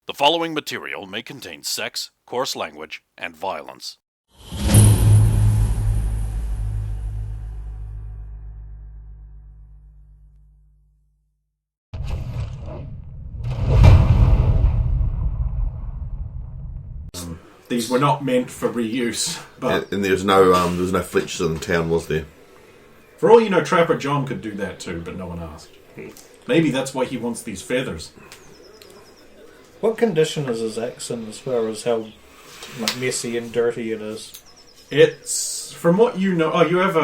The following material may contain sex, coarse language, and violence. These were not meant for reuse, but And there was no Fletchers in the town, was there? for all you know, Trapper John could do that too, but no one asked. Maybe that's why he wants these feathers. What condition is his axe in as far as how messy and dirty it is? It's from what you know. Oh, do you have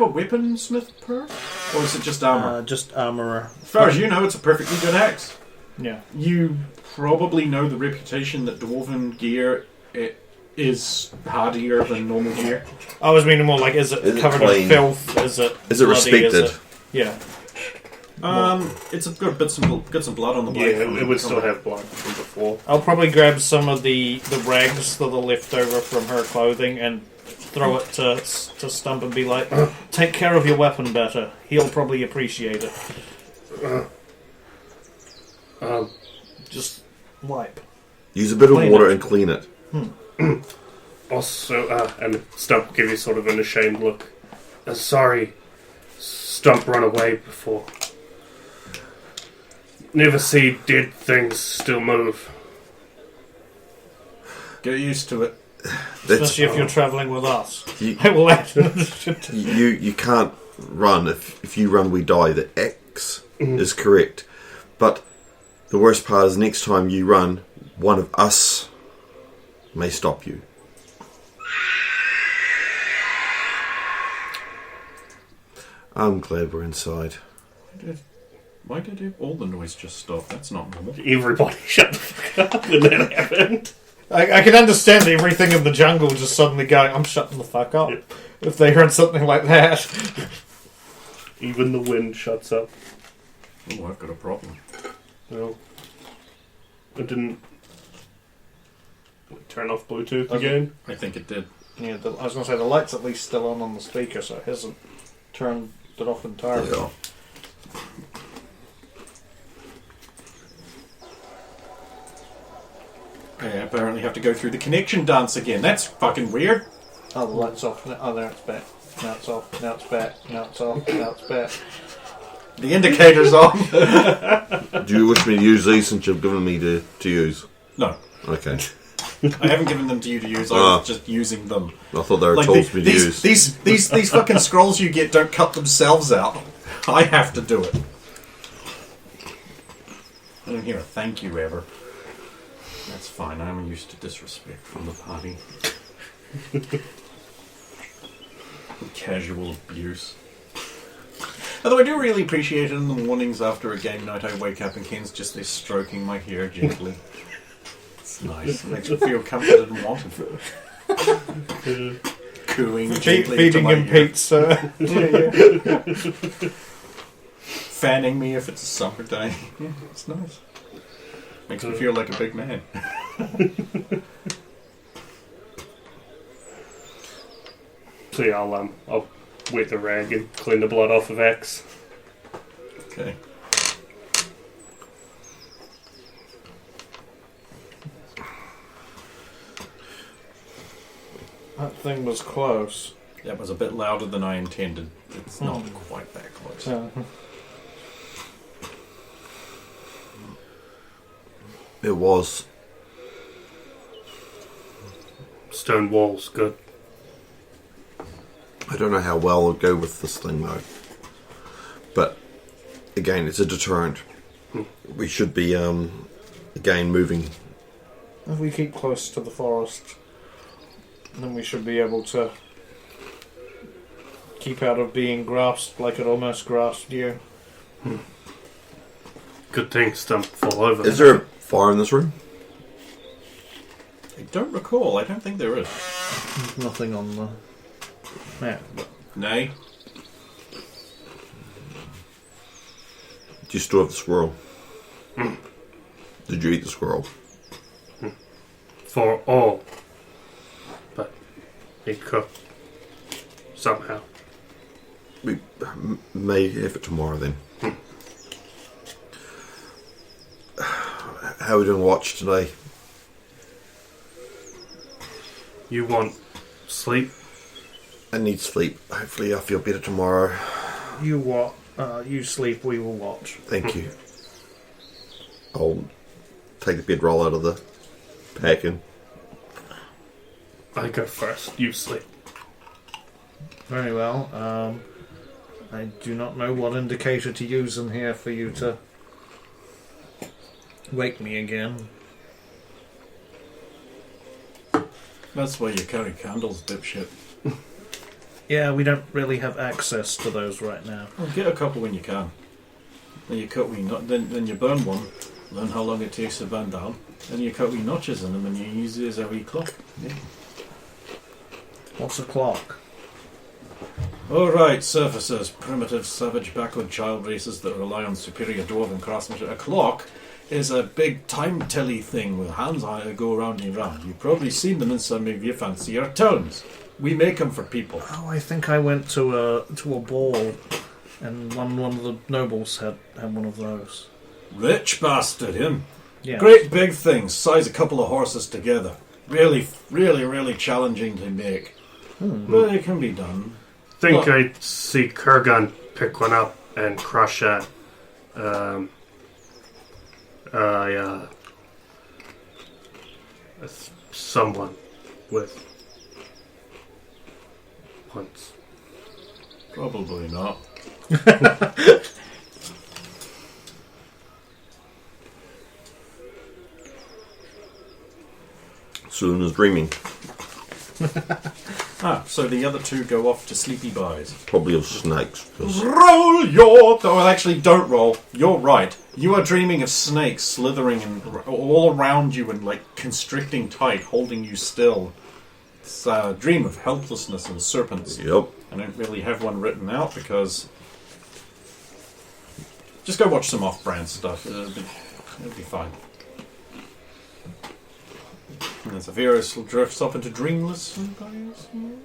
a weaponsmith perk, or is it just armor? Just armourer. As far as you know, it's a perfectly good axe. Yeah. You probably know the reputation that dwarven gear is hardier than normal gear. I was meaning more like, is it covered in filth? Is it bloody? Respected? Yeah. It's got some blood on the blade. Yeah, it would still have blood from before. I'll probably grab some of the rags that are left over from her clothing and throw it to Stump and be like, take care of your weapon better. He'll probably appreciate it. Just wipe. Use a bit of Clean water it. and clean it. Also, and Stump will give you sort of an ashamed look. Sorry, Stump run away before. Never see dead things still move. Get used to it. Especially if you're travelling with us. You- I will add. You can't run. If you run, we die. The X is correct. But the worst part is next time you run, one of us may stop you. I'm glad we're inside. Why did all the noise just stop? That's not normal. Everybody shut the fuck up when that happened. I can understand everything in the jungle just suddenly going, I'm shutting the fuck up. Yep. If they heard something like that. Even the wind shuts up. Oh, I've got a problem. No. It didn't turn off Bluetooth again. I think it did. Yeah, I was going to say, the light's at least still on the speaker, so it hasn't turned it off entirely. Yeah. I apparently have to go through the connection dance again. That's fucking weird. Oh, the light's off. Oh, there it's back. Now it's off. Now it's back. Now it's off. Now it's back. The indicator's on. Do you wish me to use these since you've given me to use? No, Okay. I haven't given them to you to use. I was just using them. I thought they were Like tools for me to use. these fucking scrolls you get don't cut themselves out. I have to do it. I don't hear a thank you ever. That's fine. I'm used to disrespect from the party. Casual abuse. Although I do really appreciate it in the mornings after a game night, I wake up and Ken's just there stroking my hair gently. It's nice. It makes me feel comforted and wanted. Cooing gently to Feeding my him ear. pizza. Fanning me if it's a summer day. Yeah, it's nice. Makes me feel like a big man. So yeah, I'll wet the rag and clean the blood off of X. Okay. That thing was close. That was a bit louder than I intended. It's not quite that close. It was. Stone walls, good. I don't know how well it'll go with this thing though. But again, it's a deterrent. We should be again moving. If we keep close to the forest, then we should be able to keep out of being grasped like it almost grasped you. Good thing Stump fall over. Is there a fire in this room? I don't recall. I don't think there is. There's nothing on the map. Nay. Do you still have the squirrel? Did you eat the squirrel? For all. But he cooked. Somehow. We may have it tomorrow then. How are we doing watch today? You want sleep? I need sleep. Hopefully I'll feel better tomorrow. You what? You sleep, we will watch. Thank you. I'll take the bedroll out of the packing. I go first. You sleep. Very well. I do not know what indicator to use in here for you to wake me again. That's why you carry candles, dipshit. Yeah, we don't really have access to those right now. Well, get a couple when you can. Then you cut wee then you burn one, learn how long it takes to burn down, then you cut wee notches in them and you use it as a wee clock. Yeah. What's a clock? Alright, surfacers, primitive, savage, backward child races that rely on superior dwarven craftsmanship. A clock is a big time telly thing with hands on it that go round and round. You've probably seen them in some of your fancier towns. We make them for people. Oh, I think I went to a ball, and one of the nobles had one of those. Rich bastard, him. Yeah. Great big things, size a couple of horses together. Really, really, really challenging to make. But it can be done. Think Well- I see Kurgan pick one up and crush at someone with once. Probably not. Soon as dreaming. So the other two go off to sleepy buys. Probably of snakes. 'Cause Roll your... Oh, well, actually, don't roll. You're right. You are dreaming of snakes slithering all around you and, like, constricting tight, holding you still. It's a dream of helplessness and serpents. Yep. I don't really have one written out because... Just go watch some off-brand stuff. It'll be fine. And as Averus drifts up into dreamless...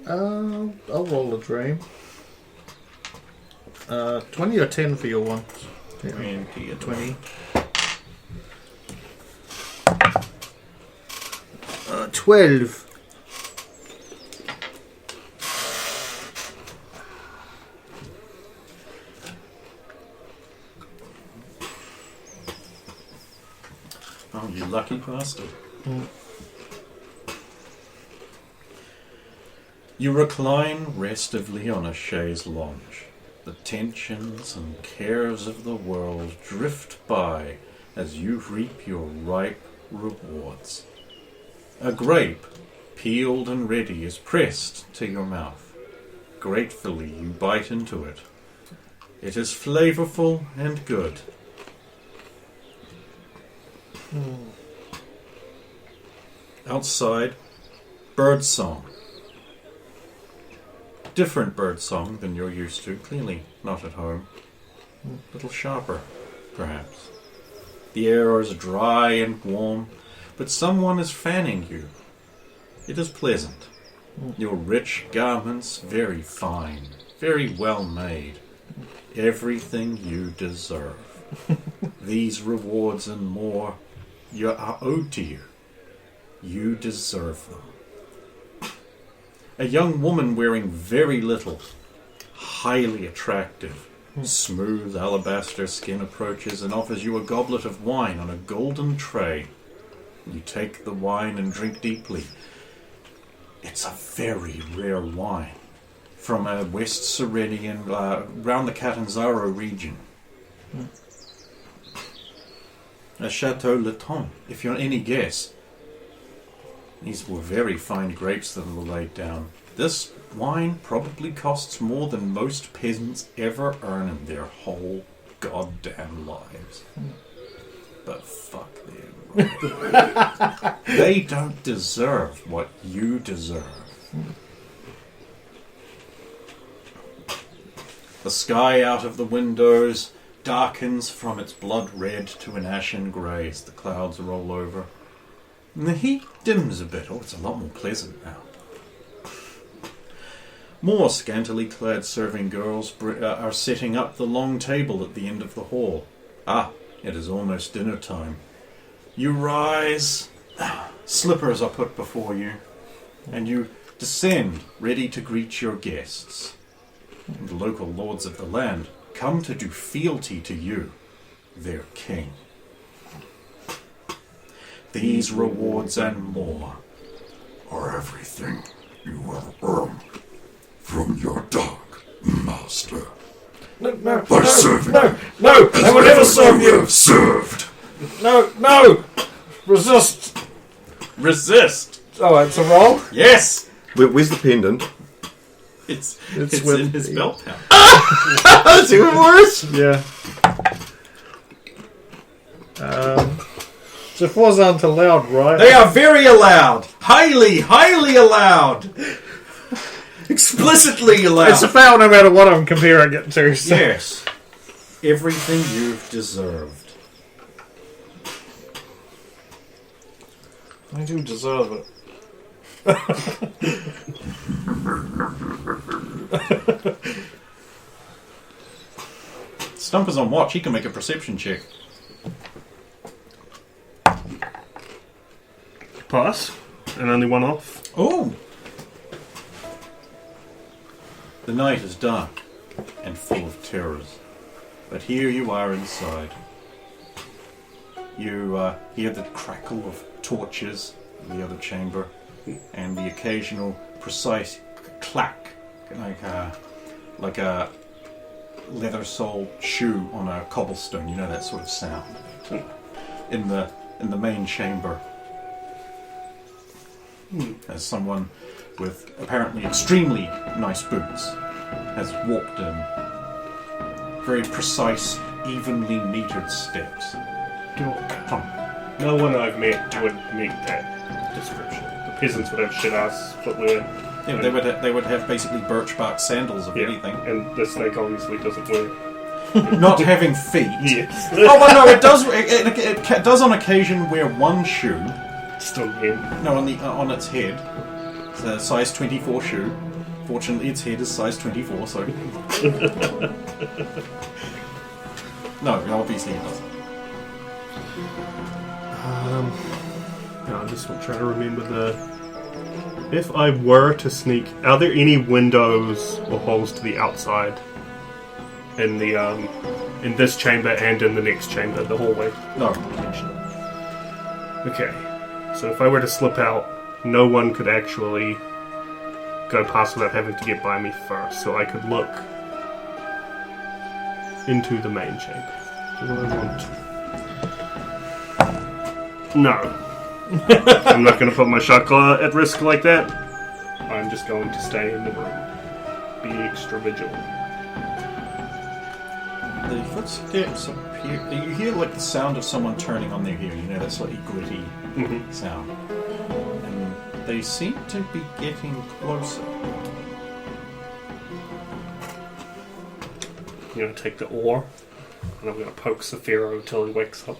I'll roll a dream. 20 or 10 for your one. 20. 12. Oh, you lucky bastard. You recline restively on a chaise lounge. The tensions and cares of the world drift by as you reap your ripe rewards. A grape, peeled and ready, is pressed to your mouth. Gratefully you bite into it. It is flavorful and good. Outside, birdsong. Different birdsong than you're used to, clearly not at home. A little sharper, perhaps. The air is dry and warm, but someone is fanning you. It is pleasant. Your rich garments very fine, very well made. Everything you deserve. These rewards and more are owed to you. You deserve them. A young woman wearing very little, highly attractive, smooth alabaster skin approaches and offers you a goblet of wine on a golden tray. You take the wine and drink deeply. It's a very rare wine from a West Serenian, around the Catanzaro region. A Chateau Letton, if you're any guess. These were very fine grapes that were laid down. This wine probably costs more than most peasants ever earn in their whole goddamn lives. But fuck them. They don't deserve what you deserve. The sky out of the windows darkens from its blood red to an ashen grey as the clouds roll over. And the heat dims a bit. Oh, it's a lot more pleasant now. More scantily clad serving girls are setting up the long table at the end of the hall. Ah, it is almost dinner time. You rise, slippers are put before you, and you descend, ready to greet your guests. And the local lords of the land come to do fealty to you, their king. These rewards and more are everything you have earned from your dark master. No, By serving no, I will never serve you. have served. No! Resist! Resist! Oh, it's a roll? Yes! Where's the pendant? It's with in his belt pouch. That's even worse. Yeah. So fours aren't allowed, right? They are very allowed! Highly allowed! Explicitly allowed! It's a foul no matter what I'm comparing it to. So. Yes. Everything you've deserved. I do deserve it. Stumper's on watch. He can make a perception check. Pass. And only one off. Oh! The night is dark and full of terrors. But here you are inside. You hear the crackle of torches in the other chamber and the occasional precise clack, like a leather-soled shoe on a cobblestone. You know, that sort of sound. In the main chamber, as someone with apparently extremely nice boots has walked in. Very precise, evenly metered steps. No one I've met would meet that description. The peasants would have shit-ass footwear. Yeah, they would have basically birch bark sandals, if anything. And the snake obviously doesn't wear. Not having feet. Yes. Oh, well, no, it does. It does on occasion wear one shoe. Still in. No, on its head. It's a size 24 shoe. Fortunately, its head is size 24, so. No, obviously it doesn't. No, I'm just trying to remember the. If I were to sneak, are there any windows or holes to the outside in the in this chamber and in the next chamber, the hallway? No. Okay, so if I were to slip out, no one could actually go past without having to get by me first, so I could look into the main chamber. Do I want to? No. I'm not going to put my shotgun at risk like that. I'm just going to stay in the room. Be extra vigilant. The footsteps appear. You hear like the sound of someone turning on their heel. You know, that slightly gritty sound. And they seem to be getting closer. I'm going to take the oar, and I'm going to poke Saphiro until he wakes up.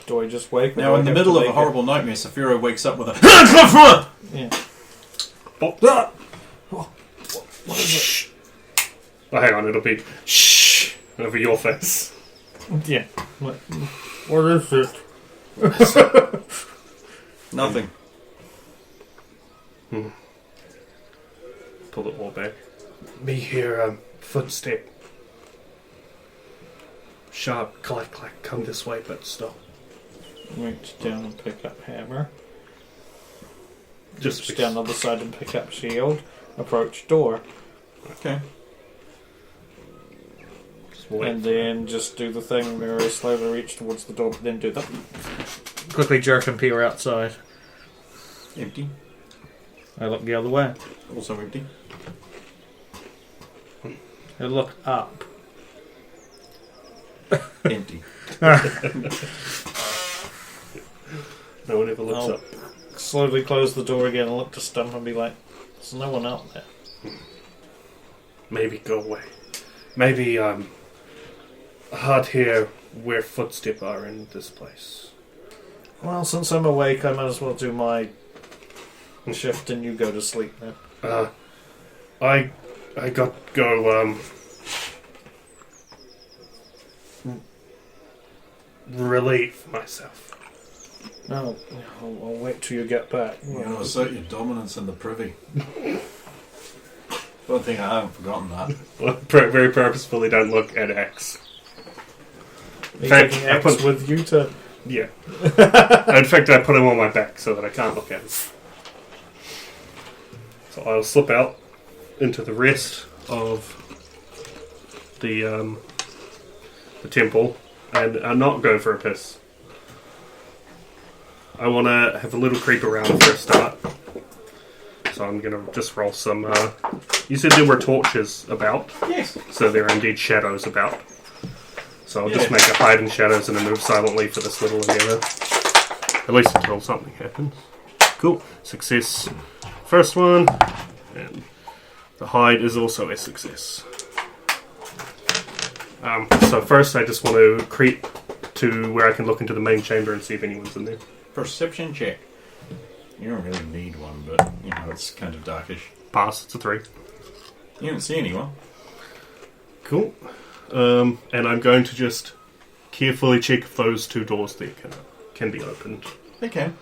Do I just wake? Now, in the middle of a horrible nightmare, Saphiro wakes up with a. Yeah. What is it? Oh, hang on, it'll be shh over your face. Yeah. What is it? Nothing. Pull the oar back. Me hear footstep. Sharp, clack, clack. Come this way, but stop. Reach down and pick up hammer. Just Reach down the other side and pick up shield. Approach door. Okay. Just wait. And then just do the thing where I slowly reach towards the door, but then do that. Quickly jerk and peer outside. Empty. I look the other way. Also empty. I look up. Empty. No one ever looks I'll up. slowly close the door again and look to Stump and be like, there's no one out there. Maybe go away. Maybe hard hear where footsteps are in this place. Well, since I'm awake, I might as well do my shift and you go to sleep now. I got to go relieve myself. No, I'll wait till you get back. You know, assert your dominance in the privy. One thing I haven't forgotten that. Well, very purposefully don't look at X. In fact, I put with you to... Yeah. In fact, I put him on my back so that I can't look at him. So I'll slip out into the rest of the temple and not go for a piss. I want to have a little creep around for a start. So I'm going to just roll some... you said there were torches about. Yes. So there are indeed shadows about. So I'll just make a hide in shadows and a move silently for this little endeavor. At least until something happens. Cool. Success. First one. And the hide is also a success. So first I just want to creep to where I can look into the main chamber and see if anyone's in there. Perception check. You don't really need one, but, you know, it's kind of darkish. Pass. It's a 3. You don't see anyone. Cool. And I'm going to just carefully check if those 2 doors there can be opened. They can.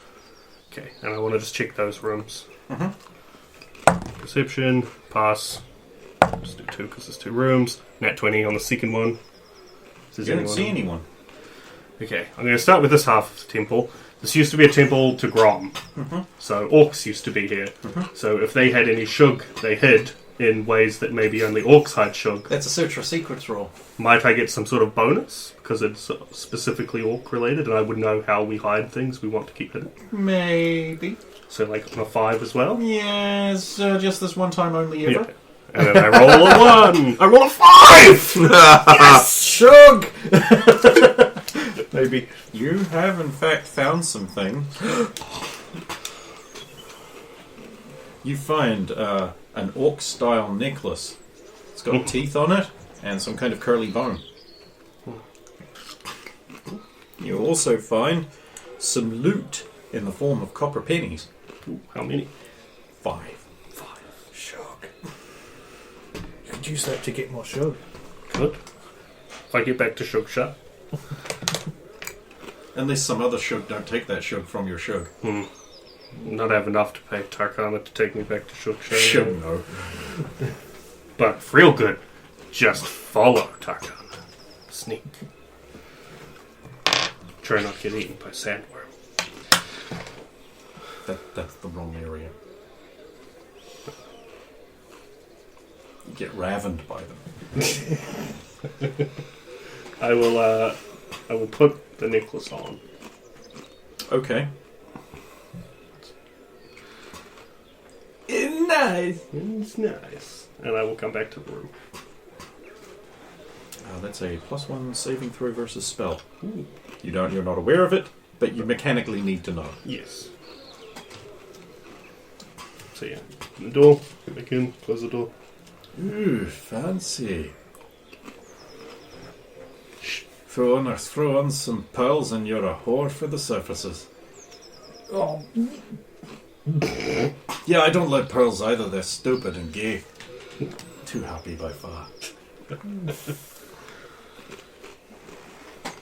Okay, and I want to just check those rooms. Mm-hmm. Perception, pass. Just do 2 because there's 2 rooms. Nat 20 on the second one. You don't see anyone. Okay, I'm going to start with this half of the temple. This used to be a temple to Grom. Mm-hmm. So orcs used to be here. Mm-hmm. So if they had any shug, they hid in ways that maybe only orcs hide shug. That's a search for secrets roll. Might I get some sort of bonus? Because it's specifically orc related and I would know how we hide things we want to keep hidden. Maybe. So like on a 5 as well? Yes, just this one time only ever. Yeah. And then I roll a 1! I roll a 5! Yes! Shug! Maybe. You have in fact found some things. You find an orc-style necklace. It's got teeth on it and some kind of curly bone. You also find some loot in the form of copper pennies. Ooh, how many? 5. Shug. You could use that to get more shug. Good. If I get back to Shug Shut. Unless some other shug don't take that shug from your shug. Not have enough to pay Tarkana to take me back to Shug Shut. Shug, no. But if real good, just follow Tarkana. Sneak. Try not to get eaten by sandworm. That's the wrong area. You get ravened by them. I will put the necklace on. Okay. Nice. It's nice. And I will come back to the room. That's a +1 saving throw versus spell. Ooh. You're not aware of it, but you mechanically need to know. Yes. So yeah, open the door, get back in, close the door. Ooh, fancy. Throw on some pearls and you're a whore for the surfaces. Oh. Yeah, I don't like pearls either. They're stupid and gay. Too happy by far.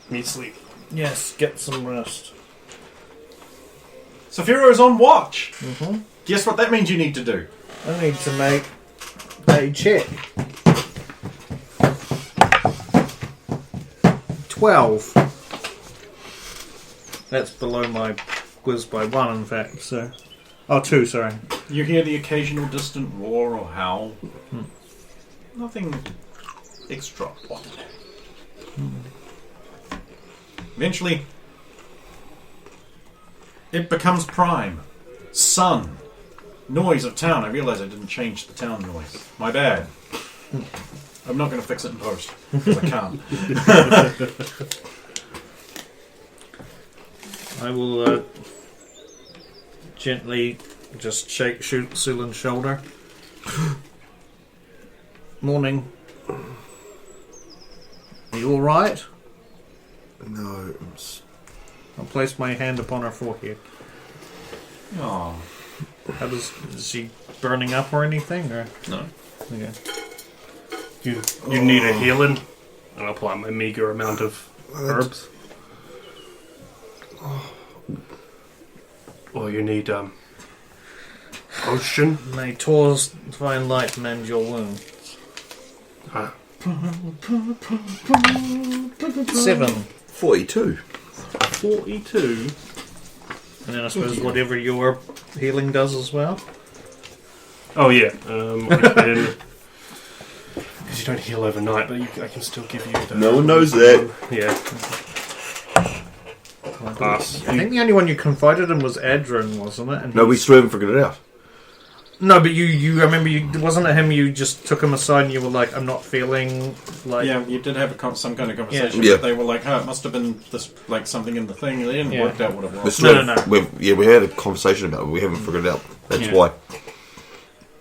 Me sleep. Yes, get some rest. Sephiro's on watch. Mm-hmm. Guess what that means you need to do? I need to make a check. 12. That's below my quiz by 1, in fact, so... Oh, 2, sorry. You hear the occasional distant roar or howl. Nothing extraordinary. Eventually, it becomes prime. Sun. Noise of town. I realise I didn't change the town noise. My bad. I'm not going to fix it in post, because I can't. I will gently just shake Sulan's shoulder. Morning. Are you alright? No. I'll place my hand upon her forehead. Oh, How is she burning up or anything? Or? no. Okay. You need a healing, and I'll apply my meager amount of herbs. Or you need potion. May Tor's divine light mend your wound. 7. 42. 42. And then I suppose whatever your healing does as well. Oh yeah. Because you don't heal overnight, but I can still give you. No one knows that. Yeah. I think the only one you confided in was Adrian, wasn't it? And No, we still haven't figured it out. No, but you remember, wasn't it him, you just took him aside and you were like, I'm not feeling like... Yeah, you did have some kind of conversation. Yeah. But they were like, it must have been this, like something in the thing. They didn't work out what it was. No. We had a conversation about it. We haven't figured it out. That's why.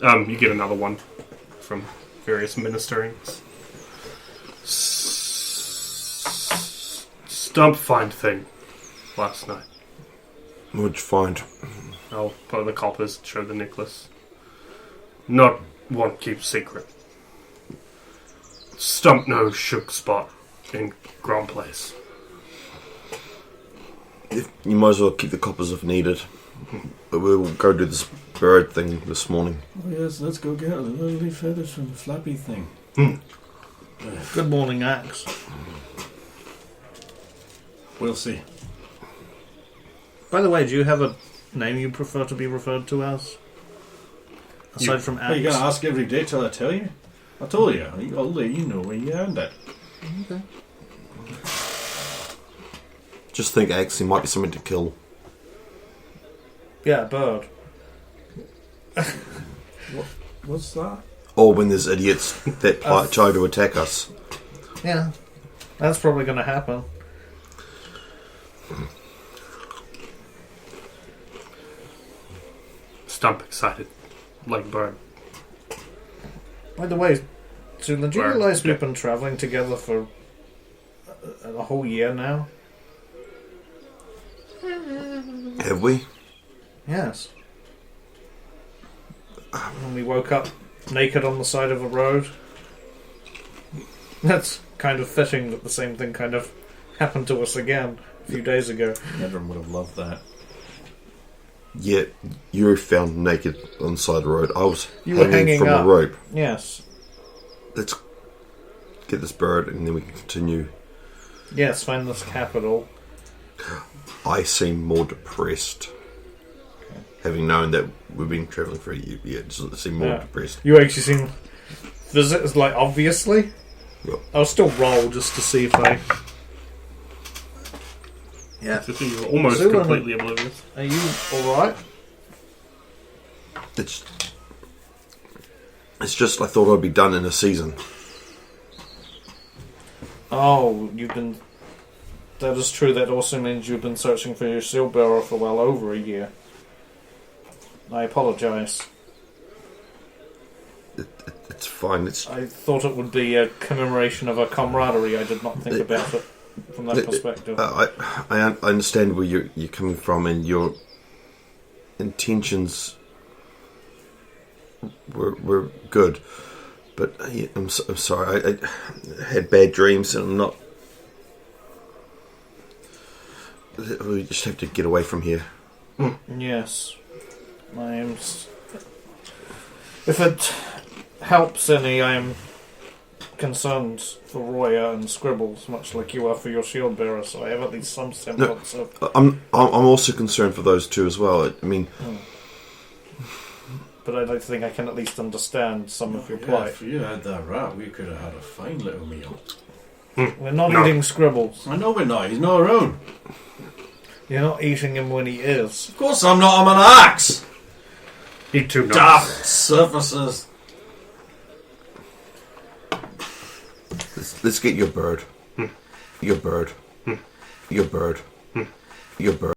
You get another one from various ministerings. Stump find thing last night. What'd you find? I'll put the coppers, show the necklace. Not one keep secret. Stump no shook spot in Grand Place. You might as well keep the coppers if needed. But we'll go do this bird thing this morning. Oh, yes, let's go get the lovely feathers from the flappy thing. Good morning, Axe. We'll see. By the way, do you have a name you prefer to be referred to as? Aside from Axe? Are you going to ask every day till I tell you? I told you. I'll let you know when you earned it. Okay. Just think, Axe, it might be something to kill. Yeah, bird. What's that? Or when there's idiots that try to attack us. Yeah. That's probably going to happen. Stump excited. Like bird. By the way, Zula, do you Bird. realise we've been travelling together for a whole year now? Have we? Yes. When we woke up naked on the side of a road. That's kind of fitting that the same thing kind of happened to us again a few days ago. Everyone would have loved that. Yeah, you were found naked on the side of the road. I was You were hanging hanging from up. a rope. Yes. Let's get this bird and then we can continue. Yes, find this capital. I seem more depressed. Having known that we've been travelling for a year, I seem more depressed. You actually seem visitors, like, obviously. Yep. I'll still roll just to see if I... Yeah. So you're almost Zula, completely oblivious. Are you alright? It's just I thought I'd be done in a season. Oh, you've been... That is true. That also means you've been searching for your seal bearer for well over a year. I apologise. It's fine. I thought it would be a commemoration of a camaraderie. I did not think about it from that perspective. I understand where you're coming from, and your intentions were good, but I'm sorry. I had bad dreams, and I'm not. We just have to get away from here. Yes. I am... If it helps any, I am concerned for Roya and Scribbles, much like you are for your shield bearer, so I have at least some semblance of... I'm also concerned for those two as well. I mean... But I don't think I can at least understand some of your plight. If you had that rat, we could have had a fine little meal. We're not eating Scribbles. I know we're not. He's not around. You're not eating him when he is. Of course I'm not. I'm an axe. Eat two nuts. Daft surfaces. Let's get your bird. Your bird. Your bird. Your bird.